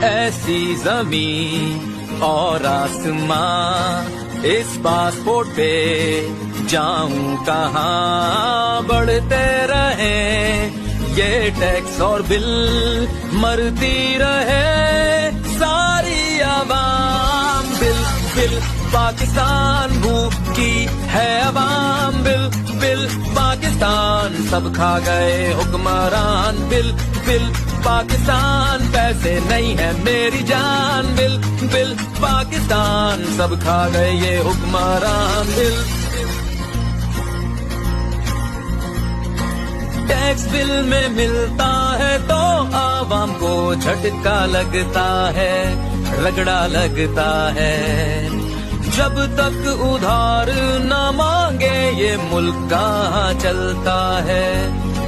ऐसी जमीन और आसमां, इस पासपोर्ट पे जाऊं कहाँ। बढ़ते रहे ये टैक्स और बिल, मरती रहे सारी आवाम। बिल बिल पाकिस्तान भूखी है अवाम। बिल बिल पाकिस्तान सब खा गए हुक्मरान। बिल बिल पाकिस्तान पैसे नहीं है मेरी जान। बिल बिल पाकिस्तान सब खा गए ये हुक्मरान। बिल टैक्स बिल में मिलता है तो आवाम को झटका लगता है, रगड़ा लगता है। जब तक उधार न मांगे ये मुल्क कहाँ चलता है,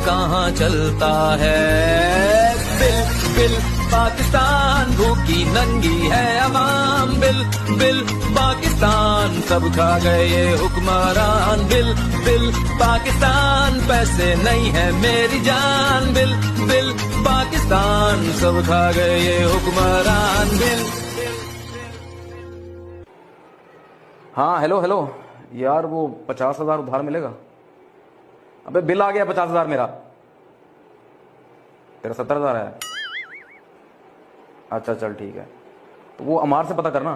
कहाँ चलता है। बिल बिल पाकिस्तान भूखी नंगी है अवाम। बिल बिल पाकिस्तान सब खा गए ये हुक्मरान। बिल बिल पाकिस्तान पैसे नहीं है मेरी जान। बिल बिल पाकिस्तान सब खा गए ये हुक्मरान। बिल हाँ हेलो हेलो यार, वो 50,000 उधार मिलेगा? अबे बिल आ गया 50,000 मेरा। तेरा 70,000 है? अच्छा चल ठीक है, तो वो अमार से पता करना।